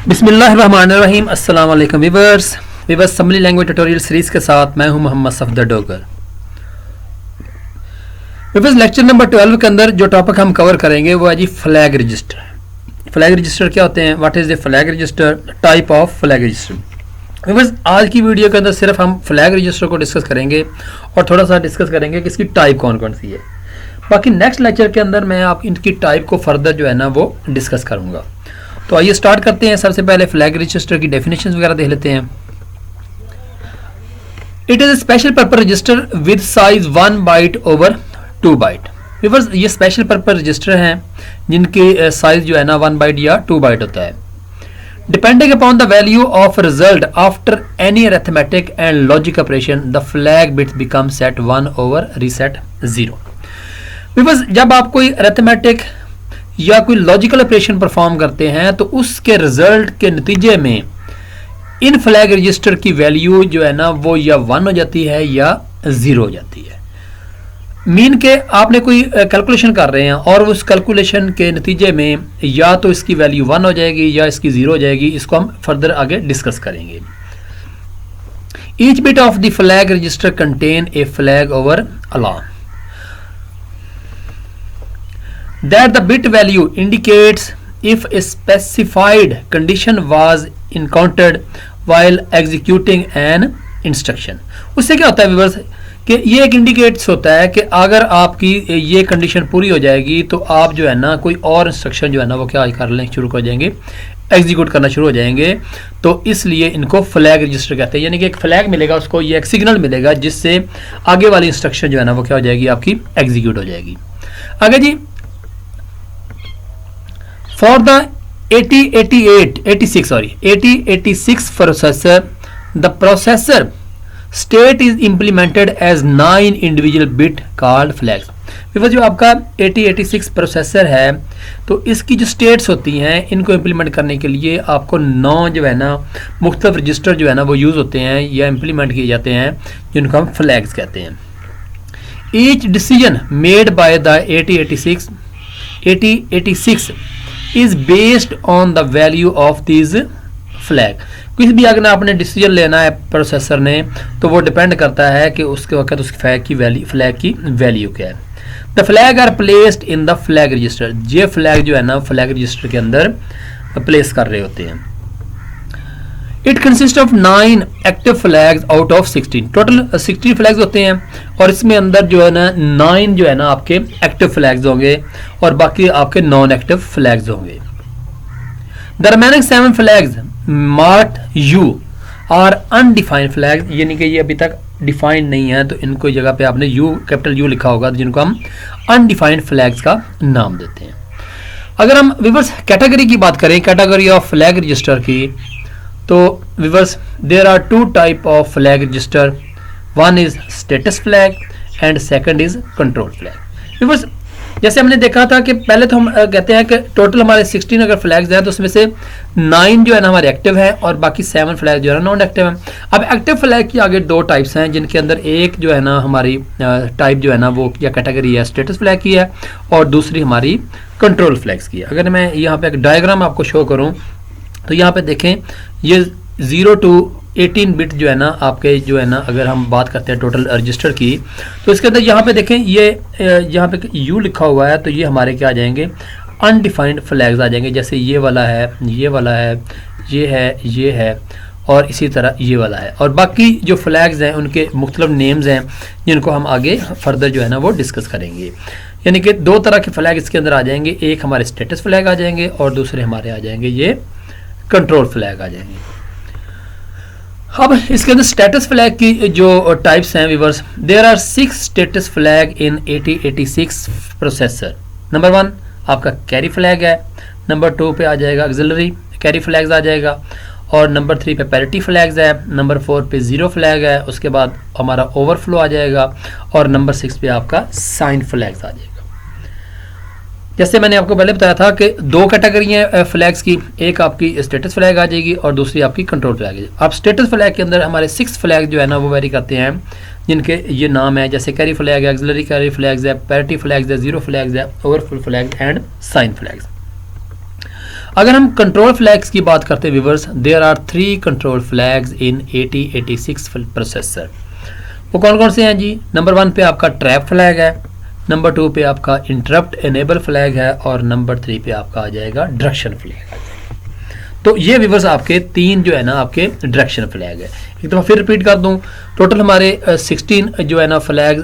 बिस्मिल्लाहिर्रहमानिर्रहीम। अस्सलाम वालेकुम viewers assembly language tutorial series के साथ मैं हूं Mohammad Safdar Dogar. Viewers lecture number 12 के अंदर जो टॉपिक हम कवर करेंगे वो है G flag register. Flag register क्या होते हैं, what is the flag register, type of flag register. Viewers आज की वीडियो के अंदर सिर्फ हम फ्लैग रजिस्टर को डिस्कस करेंगे और थोड़ा सा डिस्कस करेंगे कि इसकी टाइप कौन कौन सी है। बाकी नेक्स्ट लेक्चर के अंदर मैं आप इनकी टाइप को फर्दर जो है ना वो डिस्कस करूँगा। तो आइए स्टार्ट करते हैं। सबसे पहले फ्लैग रजिस्टर की डेफिनेशन वगैरह देख लेते हैं। It is a special purpose register with size 1 byte over 2 byte. Viewers ये स्पेशल पर्पस रजिस्टर हैं जिनके साइज जो है ना 1 बाइट या 2 बाइट होता है। Depending upon the value of result after any arithmetic and logic operation the flag bits become set 1 over reset 0। Viewers जब आप कोई अरिथमेटिक या कोई लॉजिकल ऑपरेशन परफॉर्म करते हैं तो उसके रिजल्ट के नतीजे में इन फ्लैग रजिस्टर की वैल्यू जो है ना वो या 1 हो जाती है या 0 हो जाती है। मीन के आपने कोई कैलकुलेशन कर रहे हैं और उस कैलकुलेशन के नतीजे में या तो इसकी वैल्यू 1 हो जाएगी या इसकी 0 हो जाएगी। इसको हम फर्दर आगे डिस्कस करेंगे। Each bit of the flag register contain a flag over alarm that the bit value indicates if a specified condition was encountered while executing an instruction। उससे क्या होता है व्यूअर्स कि ये एक इंडिकेट्स होता है कि अगर आपकी ये कंडीशन पूरी हो जाएगी तो आप जो है ना कोई और इंस्ट्रक्शन जो है ना वो क्या कर लें शुरू कर जाएंगे, एग्जीक्यूट करना शुरू हो जाएंगे। तो इसलिए इनको फ्लैग रजिस्टर कहते हैं। यानी कि एक फ्लैग मिलेगा उसको, ये एक सिग्नल मिलेगा जिससे आगे वाली इंस्ट्रक्शन जो है ना वो क्या हो जाएगी, आपकी एग्जीक्यूट हो जाएगी। आगे जी, For the 8086 processor, the processor state is implemented as 9 individual bit called flags। फिर जो आपका 8086 प्रोसेसर है तो इसकी जो स्टेट्स होती हैं इनको इम्प्लीमेंट करने के लिए आपको 9 जो है ना मुख्तलिफ रजिस्टर जो है ना वो यूज़ होते हैं या इम्प्लीमेंट किए जाते हैं जिनको हम फ्लैग्स कहते हैं। Each decision made by the 8086 is based on the value of these flag। किसी भी अगर आपने डिसीजन लेना है प्रोसेसर ने तो वो डिपेंड करता है कि उसके वक्त उस फ्लैग की वैल्यू क्या है। The flag are placed in the flag register. ये फ्लैग जो है ना फ्लैग रजिस्टर के अंदर प्लेस कर रहे होते हैं। It consist of 9 active flags out of 16। Total 16 flags होते हैं और इसमें अंदर जो है ना 9 जो है ना आपके एक्टिव फ्लैग्स होंगे और बाकी आपके नॉन एक्टिव फ्लैग्स होंगे। The remaining 7 flags marked you are undefined flags. यानी कि ये अभी तक डिफाइंड नहीं है तो इनको जगह पे आपने यू कैपिटल यू लिखा होगा जिनको हम अनडिफाइंड फ्लैग्स का नाम देते हैं। अगर हम व्यूअर्स कैटेगरी की बात करें, कैटेगरी ऑफ फ्लैग रजिस्टर की, तो viewers there are 2 type of flag register. One is status flag and second is control flag. Viewers जैसे हमने देखा था कि पहले तो हम कहते हैं कि टोटल हमारे 16 अगर फ्लैग्स हैं तो उसमें से 9 जो है ना हमारे एक्टिव हैं और बाकी 7 फ्लैग जो है ना नॉन एक्टिव हैं। अब एक्टिव फ्लैग की आगे 2 टाइप्स हैं जिनके अंदर एक जो है ना हमारी टाइप जो है ना वो या कैटेगरी है स्टेटस फ्लैग की है और दूसरी हमारी कंट्रोल फ्लैग्स की है। अगर मैं यहाँ पे एक डायग्राम आपको शो करूँ तो यहाँ पे देखें ये 0 to 18 बिट जो है ना आपके जो है ना अगर हम बात करते हैं टोटल रजिस्टर की तो इसके अंदर यहाँ पे देखें ये यहाँ पे यू लिखा हुआ है तो ये हमारे क्या आ जाएंगे, अनडिफाइंड फ्लैग्स आ जाएंगे। जैसे ये वाला है, ये वाला है, ये है और इसी तरह ये वाला है। और बाकी जो फ्लैग्स हैं उनके मुख्तलिफ नेम्स हैं जिनको हम आगे फर्दर जो है ना वो डिस्कस करेंगे। यानी कि 2 तरह के फ्लैग इसके अंदर आ जाएंगे, एक हमारे स्टेटस फ्लैग आ जाएंगे और दूसरे हमारे आ जाएंगे ये कंट्रोल फ्लैग आ जाएंगे। अब इसके अंदर स्टेटस फ्लैग की जो टाइप्स हैं viewers, there are 6 status flag in 8086 processor. Number 1 आपका कैरी फ्लैग है, नंबर 2 पे आ जाएगा ऑक्सिलरी कैरी फ्लैग्स आ जाएगा और नंबर 3 पे पैरिटी फ्लैग्स है, नंबर 4 पे 0 फ्लैग है, उसके बाद हमारा ओवरफ्लो आ जाएगा और नंबर 6 पे आपका साइन फ्लैग्स आ जाएगा। जैसे मैंने आपको पहले बताया था कि 2 कैटेगरी हैं फ्लैग्स की, एक आपकी स्टेटस फ्लैग आ जाएगी और दूसरी आपकी कंट्रोल फ्लैग है। अब स्टेटस फ्लैग के अंदर हमारे 6 फ्लैग जो है ना वो वेरी करते हैं जिनके ये नाम है, जैसे कैरी फ्लैग है, ऑक्सिलरी कैरी फ्लैग्स है, पैरिटी फ्लैग्स है, 0 फ्लैग्स है, overflow flag and sign flags. अगर हम कंट्रोल फ्लैग्स की बात करते हैं viewers, there are 3 control flags in 8086 processor. वो कौन कौन से हैं जी? नंबर 1 पे आपका ट्रैप फ्लैग है, नंबर 2 पे आपका इंटरप्ट इनेबल फ्लैग है और नंबर 3 पे आपका आ जाएगा डायरेक्शन फ्लैग। तो ये व्यूअर्स आपके 3 जो है ना आपके डायरेक्शन फ्लैग है। एक दफ़ा फिर रिपीट कर दूं, टोटल हमारे 16 जो है ना फ्लैग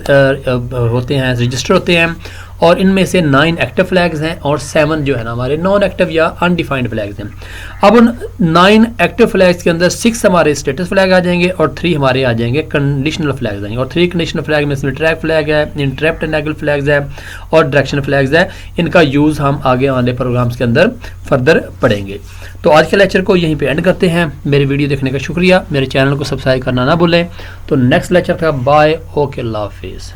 होते हैं, रजिस्टर होते हैं, और इनमें से 9 एक्टिव फ्लैग्स हैं और 7 जो है ना हमारे नॉन एक्टिव या अनडिफाइंड फ्लैग्स हैं। अब उन 9 एक्टिव फ्लैग्स के अंदर 6 हमारे स्टेटस फ्लैग आ जाएंगे और 3 हमारे आ जाएंगे कंडीशनल फ्लैग्स आएंगे। और 3 कंडीशनल फ्लैग में इसमें ट्रैक फ्लैग है, इंटरप्ट इनेबल फ्लैग्स है और डायरेक्शन फ्लैग्स है। इनका यूज़ हम आगे वाले प्रोग्राम्स के अंदर फर्दर पढ़ेंगे। तो आज के लेक्चर को यहीं पे एंड करते हैं। मेरी वीडियो देखने का शुक्रिया। मेरे चैनल को सब्सक्राइब करना ना भूलें। तो नेक्स्ट लेक्चर का बाय, ओके, अल्लाह हाफिज़।